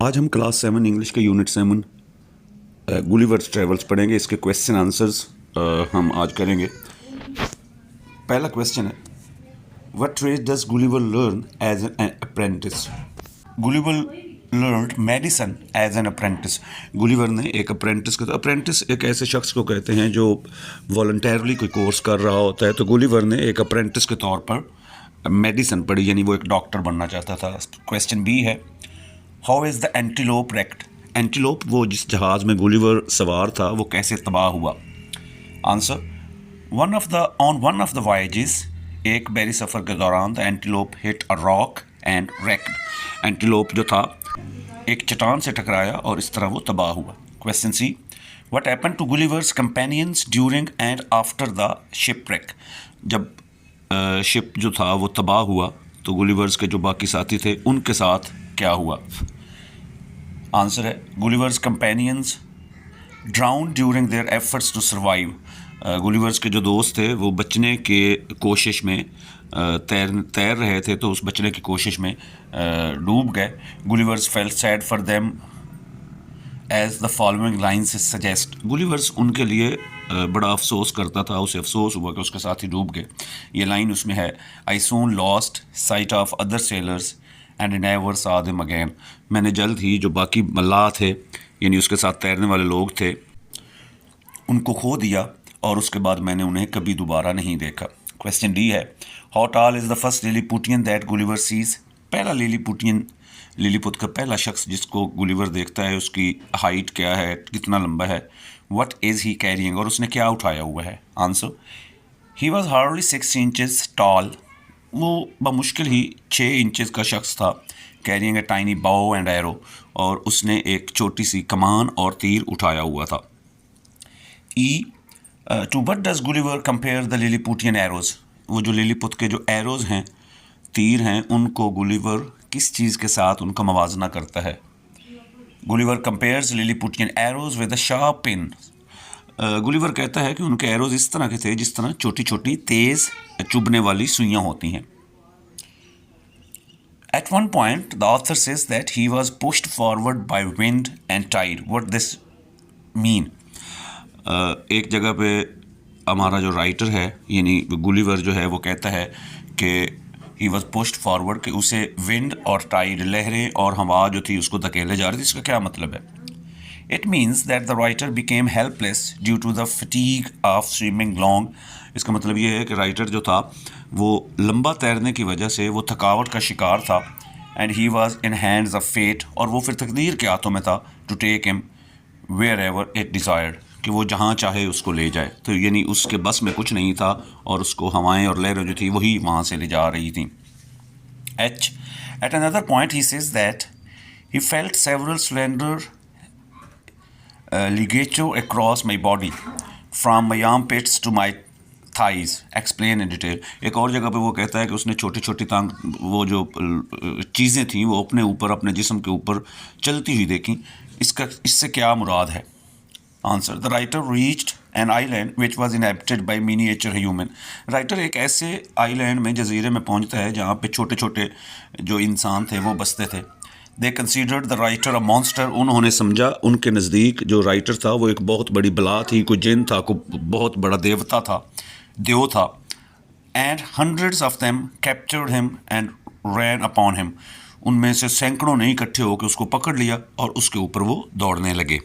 आज हम class 7 English के यूनिट 7 गुलिवर्स ट्रेवल्स पढ़ेंगे। इसके क्वेश्चन आंसर्स हम आज करेंगे। पहला क्वेश्चन है, what trade does Gulliver learn as an apprentice? Gulliver learn medicine as an apprentice. Gulliver ने एक अप्रेंटिस को, अप्रेंटिस एक ऐसे शख्स को कहते हैं जो वॉलंटरली कोई कोर्स कर रहा होता है। तो गुलिवर ने एक अप्रेंटिस के तौर पर मेडिसिन पढ़ी, यानी वो एक डॉक्टर बनना चाहता था। क्वेश्चन बी है, how is the antelope wrecked? Antelope, वो जिस जहाज़ में गुलिवर सवार था, वो कैसे तबाह हुआ? Answer, on one of the voyages, एक बैरी सफ़र के दौरान, the antelope hit a rock and wrecked। Antelope जो था एक चट्टान से टकराया और इस तरह वो तबाह हुआ। Question C, what happened to Gulliver's companions during and after the shipwreck? जब शिप जो था वो तबाह हुआ तो गुलिवर्स के जो बाकी साथी थे उनके साथ क्या हुआ? आंसर है, Gulliver's companions drowned during their efforts to survive. Gulliver's के जो दोस्त थे वो बचने के कोशिश में तैर रहे थे, तो उस बचने की कोशिश में डूब गए। Gulliver's felt sad for them as the following lines suggest. Gulliver's उनके लिए बड़ा अफसोस करता था, उसे अफसोस हुआ कि उसके साथ ही डूब गए। ये लाइन उसमें है, I soon lost sight of other sailors and never saw them again. मैंने जल्द ही जो बाकी मल्लाह थे, यानी उसके साथ तैरने वाले लोग थे, उनको खो दिया और उसके बाद मैंने उन्हें कभी दोबारा नहीं देखा। क्वेश्चन डी है, how tall is the first Lilliputian that Gulliver sees? पहला लिलीपुटियन, लिलीपुट का पहला शख्स जिसको गुलिवर देखता है, उसकी हाइट क्या है, कितना लंबा है? व्हाट इज़ ही कैरिंग, और उसने क्या उठाया हुआ है? Answer, he was hardly 6 inches tall. वो बमुश्किल ही 6 इंचज़ का शख्स था। Carrying a tiny bow and arrow, और उसने एक छोटी सी कमान और तीर उठाया हुआ था। E, two what does Gulliver compare the Lilliputian arrows? वो जो लिलीपुट के जो एरोज़ हैं, तीर हैं, उनको गुलिवर किस चीज़ के साथ उनका मवाजना करता है? Gulliver compares Lilliputian arrows with a sharp pin. Gulliver कहता है कि उनके एरोज़ इस तरह के थे जिस तरह छोटी छोटी तेज़ चुभने वाली सुइयाँ होती हैं। At one point, the author says that he was pushed forward by wind and tide. What this mean? एक जगह पे हमारा जो राइटर है, यानी गुलिवर जो है, वो कहता है कि ही वॉज पुश्ड फॉरवर्ड, कि उसे विंड और टाइड, लहरें और हवा जो थी, उसको धकेले जा रही थी। इसका क्या मतलब है? It means that the writer became helpless due to the fatigue of swimming long. इसका मतलब ये है कि राइटर जो था वो लंबा तैरने की वजह से वो थकावट का शिकार था। And he was in hands of fate, और वो फिर तकदीर के हाथों में था, to take him wherever it desired, कि वो जहाँ चाहे उसको ले जाए। तो यानी उसके बस में कुछ नहीं था और उसको हवाएं और लहरें जो थी वही वहाँ से ले जा रही थी। H, at another point he says that he felt several slender ligature across my body from my armpits to my thighs, explain in detail। एक और जगह पे वो कहता है कि उसने छोटी छोटी वो जो चीज़ें थीं वो अपने ऊपर, अपने जिस्म के ऊपर चलती हुई देखी। इससे क्या मुराद है? Answer, the writer reached an island which was inhabited by miniature human. Writer एक ऐसे आइलैंड में, जजीरे में पहुँचता है जहाँ पे छोटे छोटे जो इंसान थे वो बसते थे। दे considered the writer a monster. उन्होंने समझा, उनके नज़दीक जो राइटर था वो एक बहुत बड़ी बला थी, कोई जिन था, कोई बहुत बड़ा देवता था, देव था। And hundreds of them captured him and ran upon him. उनमें से सैकड़ों ने इकट्ठे होकर उसको पकड़ लिया और उसके ऊपर वो दौड़ने लगे।